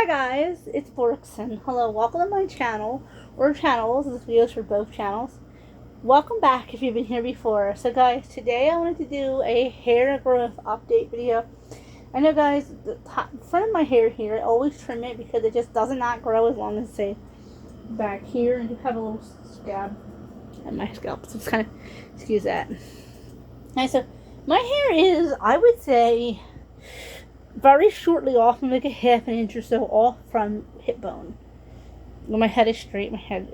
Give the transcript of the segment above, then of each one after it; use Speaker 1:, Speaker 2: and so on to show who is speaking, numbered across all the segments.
Speaker 1: Hi guys, it's Brooks and hello, welcome to my channel, or channels. This video is for both channels. Welcome back if you've been here before. So guys, today I wanted to do a hair growth update video. I know guys, the front of my hair here, I always trim it because it just does not grow as long as say back here, and you have a little scab at my scalp, so it's kind of, excuse that. Okay, so my hair is, I would say, very shortly off, like a half an inch or so off from hip bone. Well, my head is straight. Here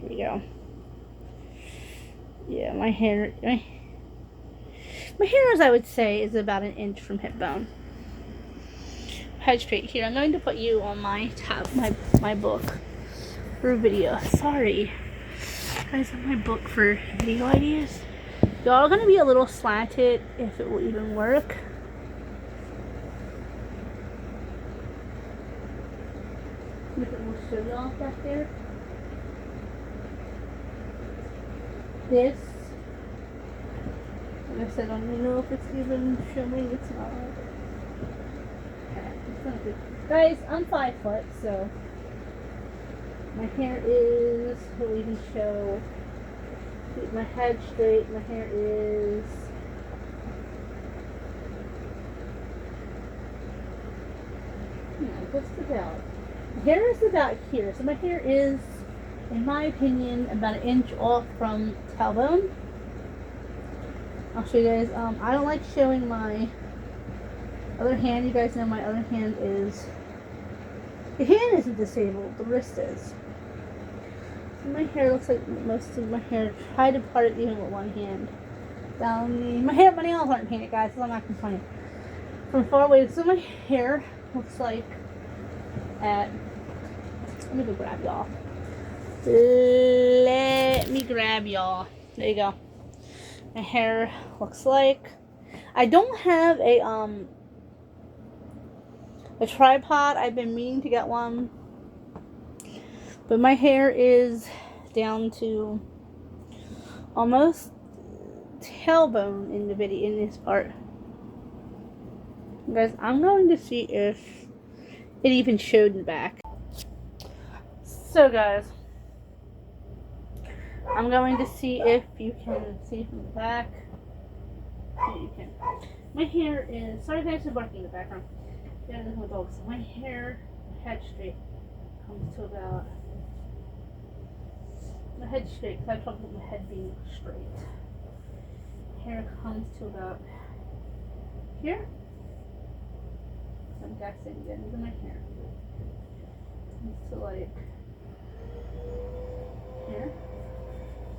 Speaker 1: we go. Yeah, my hair is, I would say, is about an inch from hip bone. Head straight here. I'm going to put you on my book for video. Sorry, guys, on my book for video ideas. Y'all are gonna be a little slanted if it will even work. If it will show y'all back there. This, like I said, I don't even know if it's even showing. It's not. Okay, it's not good. Guys, I'm 5 foot, so my hair is, will even show. Keep my head straight. My hair is. Just about. My hair is about here, so my hair is, in my opinion, about an inch off from tailbone. I'll show you guys. I don't like showing my other hand. You guys know my other hand is. The hand isn't disabled. The wrist is. So my hair looks like most of my hair. Try to part it even with one hand. Down my nails aren't painted, guys, so I'm not complaining. From far away, so my hair looks like. Let me go grab y'all. Let me grab y'all. There you go. My hair looks like. I don't have a tripod. I've been meaning to get one, but my hair is down to almost tailbone in the video in this part. Guys, I'm going to see if it even showed in the back. So guys, I'm going to see if you can see from the back. Yeah, you can. My hair is, sorry guys for barking in the background. Yeah, there's my dogs. My hair, head straight, comes to about, my head straight, because I talked about my head being straight. Hair comes to about here. I'm guessing the ends of my hair. So like here.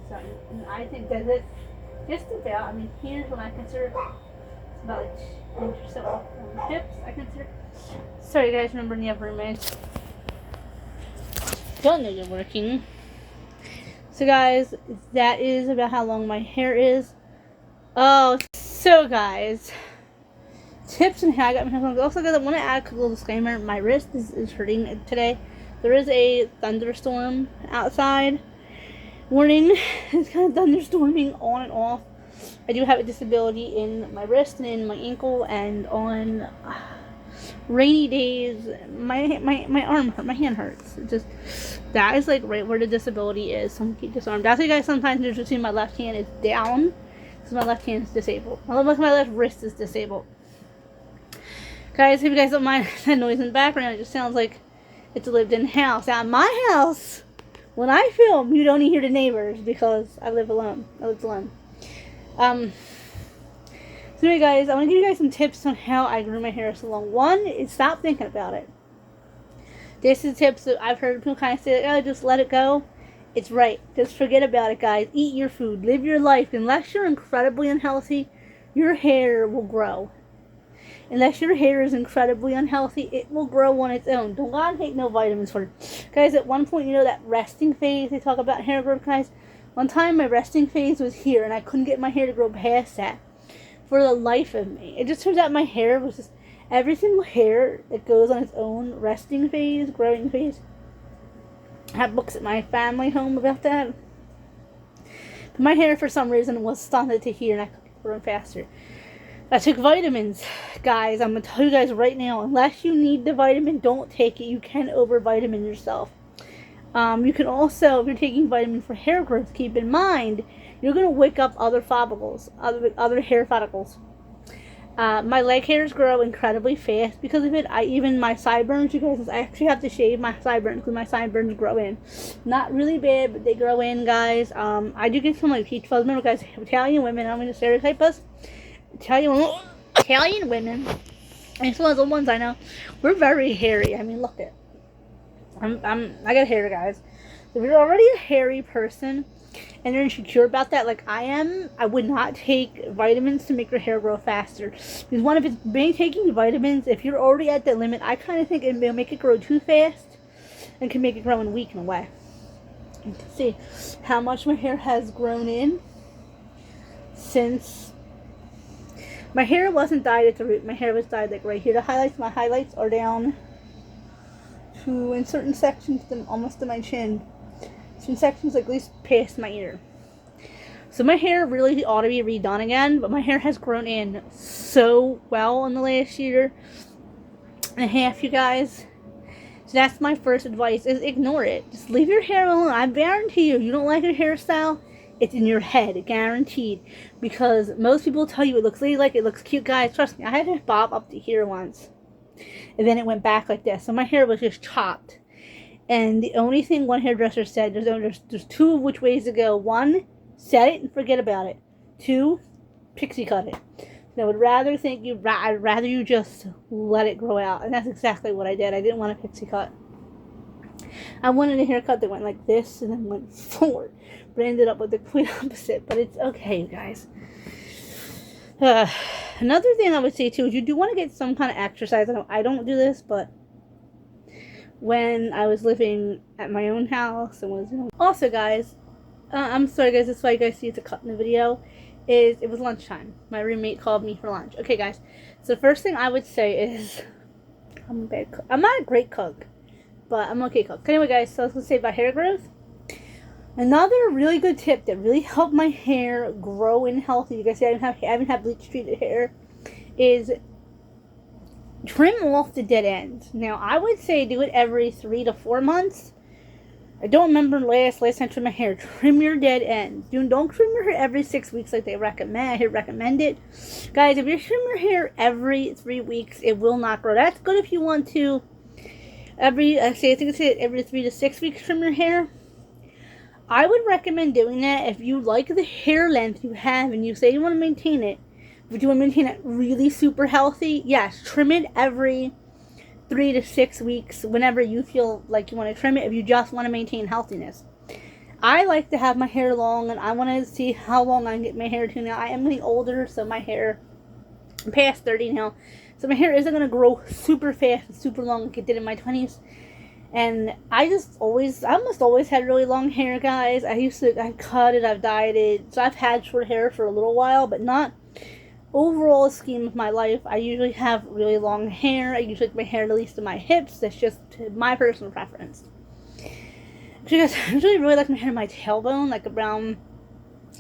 Speaker 1: So and I think that it just about, I mean, here's what I consider, it's about like an inch or so off from the hips, I consider. Sorry guys, remember you have roommates. Don't know you're working. So guys, that is about how long my hair is. Oh, so guys, tips and how I got my hair long. Also, guys, I want to add a little disclaimer. My wrist is hurting today. There is a thunderstorm outside. Warning, it's kind of thunderstorming on and off. I do have a disability in my wrist and in my ankle, and on rainy days, my arm hurts, my hand hurts. It just, that is like right where the disability is. So I'm keep disarmed. That's why, guys, sometimes you see my left hand is down, because my left hand is disabled. My left wrist is disabled. Guys, if you guys don't mind that noise in the background, it just sounds like it's a lived-in house. Now, my house, when I film, you don't hear the neighbors because I live alone. So anyway, guys, I want to give you guys some tips on how I grew my hair so long. One is stop thinking about it. This is tips that I've heard people kind of say, oh, just let it go. It's right. Just forget about it, guys. Eat your food. Live your life. Unless you're incredibly unhealthy, your hair will grow. Unless your hair is incredibly unhealthy, it will grow on its own. Don't go out and take no vitamins for it. Guys, at one point, you know that resting phase they talk about hair growth, guys? One time my resting phase was here, and I couldn't get my hair to grow past that for the life of me. It just turns out my hair was just, every single hair that goes on its own resting phase, growing phase. I have books at my family home about that. But my hair, for some reason, was stunted to here, and I could grow faster. I took vitamins. Guys, I'm going to tell you guys right now, unless you need the vitamin, don't take it. You can over-vitamin yourself. You can also, if you're taking vitamin for hair growth, keep in mind, you're going to wake up other follicles, other hair follicles. My leg hairs grow incredibly fast because of it. Even my sideburns, you guys, I actually have to shave my sideburns because my sideburns grow in. Not really bad, but they grow in, guys. I do get some like peach fuzz. Remember, guys, Italian women, I'm going to stereotype us. Italian women, and it's one of the ones I know, we're very hairy. I mean, look at, I got hair, guys. If you're already a hairy person and you're insecure about that, like I am, I would not take vitamins to make your hair grow faster. Because one, if it's been taking vitamins, if you're already at that limit, I kind of think it will make it grow too fast and can make it grow in weak in a way. You can see how much my hair has grown in since. My hair wasn't dyed at the root. My hair was dyed like right here. My highlights are down to, in certain sections, almost to my chin. Some sections like at least past my ear. So my hair really ought to be redone again, but my hair has grown in so well in the last year and a half, you guys. So that's my first advice, is ignore it. Just leave your hair alone. I guarantee you don't like your hairstyle, it's in your head, guaranteed. Because most people tell you it looks ladylike, it looks cute. Guys, trust me, I had a bob up to here once. And then it went back like this. So my hair was just chopped. And the only thing one hairdresser said, there's two of which ways to go. One, set it and forget about it. Two, pixie cut it. And I would rather I'd rather you just let it grow out. And that's exactly what I did. I didn't want a pixie cut. I wanted a haircut that went like this and then went forward. But I ended up with the complete opposite. But it's okay, you guys. Another thing I would say too is you do want to get some kind of exercise. I don't do this, but when I was living at my own house and was also, guys, I'm sorry guys, this is why you guys see it's a cut in the video, is it was lunchtime. My roommate called me for lunch. Okay guys, so the first thing I would say is I'm a bad cook. I'm not a great cook, but I'm okay cook. Anyway guys, so I was going to say about hair growth. Another really good tip that really helped my hair grow in healthy, you guys see I haven't had bleach treated hair, is trim off the dead ends. Now I would say do it every 3 to 4 months. I don't remember last time I trimmed my hair. Trim your dead ends. Don't trim your hair every 6 weeks like they recommend. I hear recommended. Guys, if you trim your hair every 3 weeks, it will not grow. That's good if you want to every 3 to 6 weeks trim your hair. I would recommend doing that if you like the hair length you have and you say you want to maintain it. If you want to maintain it really super healthy, yes, trim it every 3 to 6 weeks whenever you feel like you want to trim it if you just want to maintain healthiness. I like to have my hair long and I want to see how long I can get my hair to now. I am getting older, so my hair, I'm past 30 now, so my hair isn't going to grow super fast and super long like it did in my 20s. And I almost always had really long hair, guys. I've cut it, I've dyed it. So I've had short hair for a little while, but not overall scheme of my life. I usually have really long hair. I usually like my hair at least to my hips. That's just my personal preference. So guys, I really like my hair to my tailbone, like around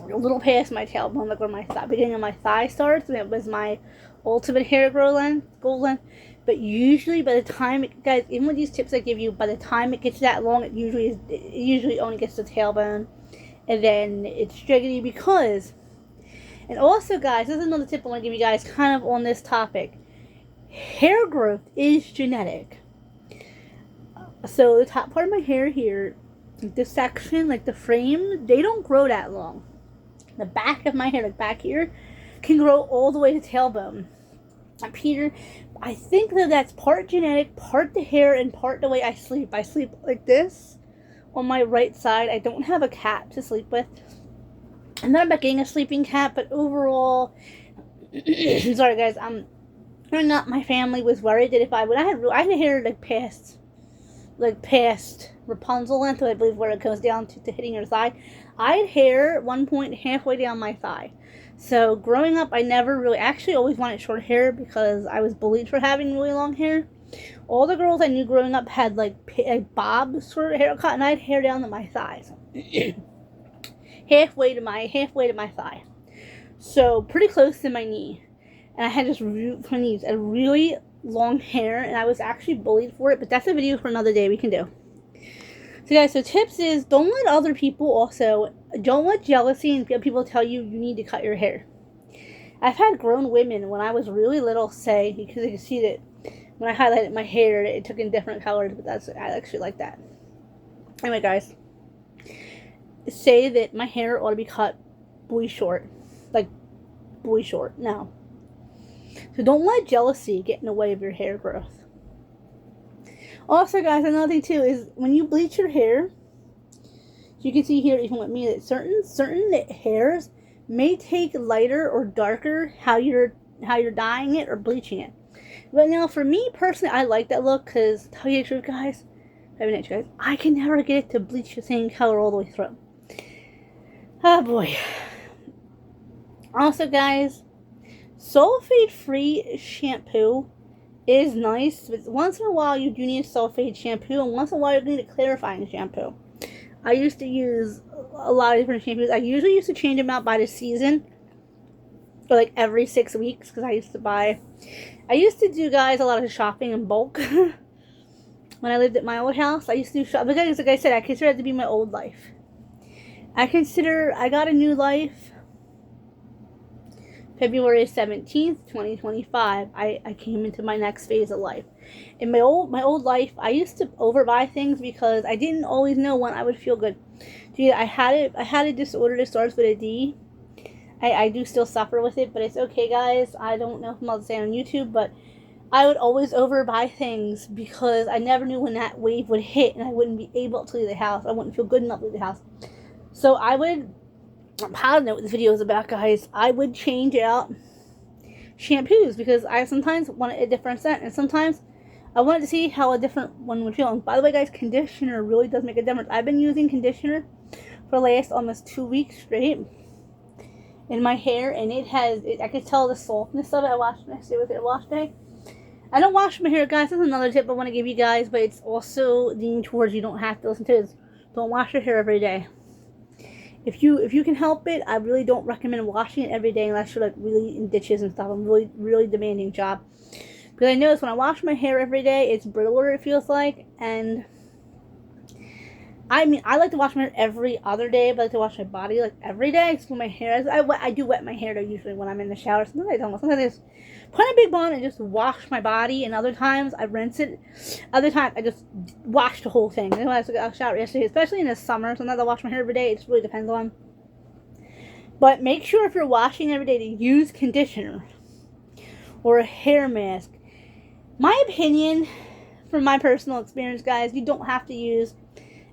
Speaker 1: a little past my tailbone, like where my beginning of my thigh starts. And it was my ultimate hair goal length. But usually by the time, guys, even with these tips I give you, by the time it gets that long, it usually only gets to the tailbone. And then it's jiggity because, and also guys, this is another tip I want to give you guys kind of on this topic. Hair growth is genetic. So the top part of my hair here, this section, like the frame, they don't grow that long. The back of my hair, like back here, can grow all the way to tailbone. Up here, I think that that's part genetic, part the hair, and part the way I sleep. I sleep like this on my right side. I don't have a cap to sleep with. I'm not about getting a sleeping cap, but overall, sorry guys, my family was worried that I had hair like past Rapunzel length, I believe, where it goes down to hitting your thigh. I had hair at one point halfway down my thigh. So growing up, I always wanted short hair because I was bullied for having really long hair. All the girls I knew growing up had like a bob sort of haircut, and I had hair down to my thighs, halfway to my thigh, so pretty close to my knee. and I had just a really long hair, and I was actually bullied for it, but that's a video for another day we can do. So guys, so tips is, don't let jealousy and people tell you need to cut your hair. I've had grown women when I was really little say, because you can see that when I highlighted my hair, it took in different colors, but I actually like that. Anyway, guys, say that my hair ought to be cut boy short. Like, boy short. No. So don't let jealousy get in the way of your hair growth. Also, guys, another thing too is when you bleach your hair, you can see here, even with me, that certain hairs may take lighter or darker how you're dyeing it or bleaching it. But now, for me personally, I like that look because, tell you the truth, guys, I can never get it to bleach the same color all the way through. Oh boy. Also, guys, sulfate-free shampoo is nice, but once in a while you do need a sulfate shampoo, and once in a while you need a clarifying shampoo. I used to use a lot of different shampoos. I usually used to change them out by the season, or like every 6 weeks, because I used to do, guys, a lot of shopping in bulk. When I lived at my old house, I used to do shopping, because like I said, I consider it to be my old life. I got a new life February 17th, 2025. I came into my next phase of life. In my old life, I used to overbuy things because I didn't always know when I would feel good. Dude, I had a disorder that starts with a D. I do still suffer with it, but it's okay, guys. I don't know if I'm allowed to say it on YouTube, but I would always overbuy things because I never knew when that wave would hit, and I wouldn't be able to leave the house. I wouldn't feel good enough to leave the house. So I don't know what this video is about, guys. I would change out shampoos because I sometimes want a different scent, and sometimes I wanted to see how a different one would feel. And by the way, guys, conditioner really does make a difference. I've been using conditioner for the last almost 2 weeks straight in my hair, and I could tell the softness of it. I washed my hair with it a wash day. I don't wash my hair, guys. That's another tip I want to give you guys, but it's also leaning towards you don't have to listen to it. Don't wash your hair every day. If you can help it, I really don't recommend washing it every day unless you're like really in ditches and stuff. I'm really demanding job. Because I notice when I wash my hair every day, it's brittler, it feels like. And I mean, I like to wash my hair every other day, but I like to wash my body like every day. So my hair, I do wet my hair though usually when I'm in the shower. Sometimes I don't. Sometimes I just put in a big bun and just wash my body. And other times I rinse it. Other times I just wash the whole thing. And when I took a shower yesterday, especially in the summer, sometimes I wash my hair every day. It just really depends on. But make sure if you're washing every day to use conditioner or a hair mask. My opinion, from my personal experience, guys, you don't have to use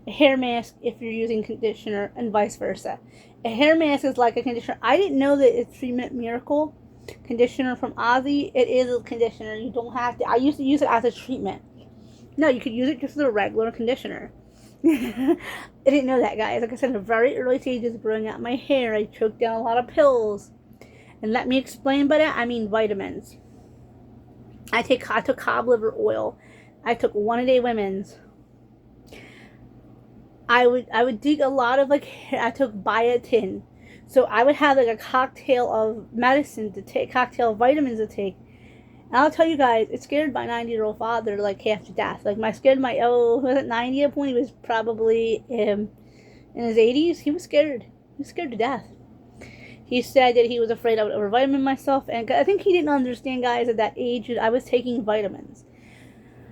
Speaker 1: a hair mask if you're using conditioner, and vice versa. A hair mask is like a conditioner. I didn't know that it's 3 Minute Miracle conditioner from Ozzy. It is a conditioner. You don't have to. I used to use it as a treatment. No, you could use it just as a regular conditioner. I didn't know that, guys. Like I said, in the very early stages of growing out my hair, I choked down a lot of pills. And let me explain by that, I mean vitamins. I took cod liver oil. I took 1-a-day women's. I would dig a lot of I took biotin. So I would have like a cocktail of medicine to take, cocktail of vitamins to take. And I'll tell you guys, it scared my 90-year-old father like half to death. Like was it 90 at a point? He was probably in his 80s. He was scared. He was scared to death. He said that he was afraid I would overvitamin myself, and I think he didn't understand, guys, at that age that I was taking vitamins.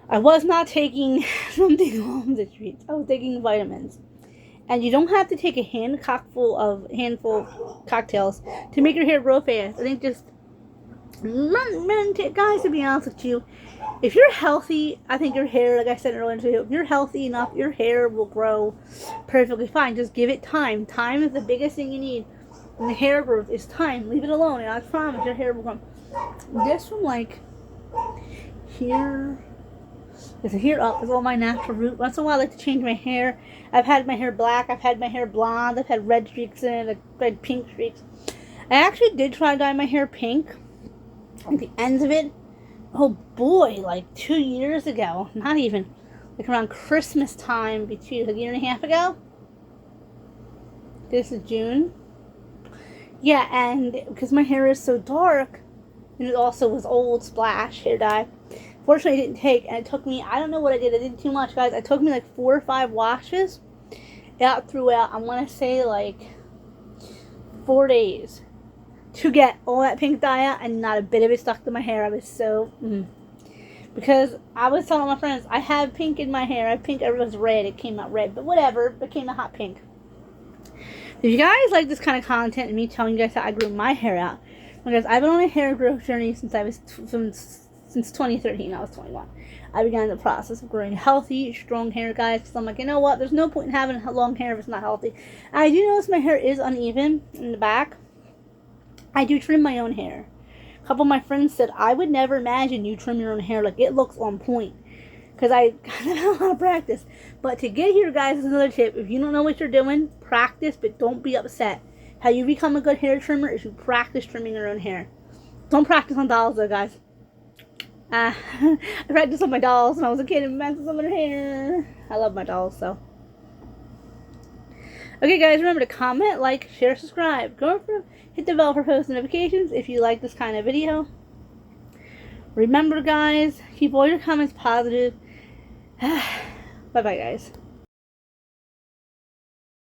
Speaker 1: I was not taking something on the streets. I was taking vitamins. And you don't have to take a handful of cocktails to make your hair grow fast. I think just, guys, to be honest with you, if you're healthy, I think your hair, like I said earlier, if you're healthy enough, your hair will grow perfectly fine. Just give it time. Time is the biggest thing you need. And the hair growth is time. Leave it alone, and I promise your hair will grow. This from like here. It's here up. It's all my natural root. Once in a while, I like to change my hair. I've had my hair black. I've had my hair blonde. I've had red streaks in it, like red pink streaks. I actually did try to dye my hair pink. At the ends of it, oh boy, like 2 years ago. Not even. Like around Christmas time, like a year and a half ago. This is June. Yeah, and because my hair is so dark, And it also was old Splash hair dye. Fortunately, it didn't take, and it took me, I don't know what I did. I did too much, guys. It took me like 4 or 5 washes out throughout, I want to say like 4 days to get all that pink dye out, and not a bit of it stuck to my hair. I was so, because I was telling my friends, I have pink in my hair. I have pink, it was red. It came out red, but whatever. It became a hot pink. If you guys like this kind of content and me telling you guys how I grew my hair out, because I've been on a hair growth journey since I was since 2013. I was 21. I began the process of growing healthy, strong hair, guys. Because I'm like, you know what? There's no point in having long hair if it's not healthy. I do notice my hair is uneven in the back. I do trim my own hair. A couple of my friends said, I would never imagine you trim your own hair. Like, it looks on point. Because I have a lot of practice. But to get here, guys, is another tip. If you don't know what you're doing, practice, but don't be upset. How you become a good hair trimmer is you practice trimming your own hair. Don't practice on dolls, though, guys. I practiced on my dolls when I was a kid and messed with some of their hair. I love my dolls, so. Okay, guys, remember to comment, like, share, subscribe. Hit the bell for post notifications if you like this kind of video. Remember, guys, keep all your comments positive. Bye-bye, guys.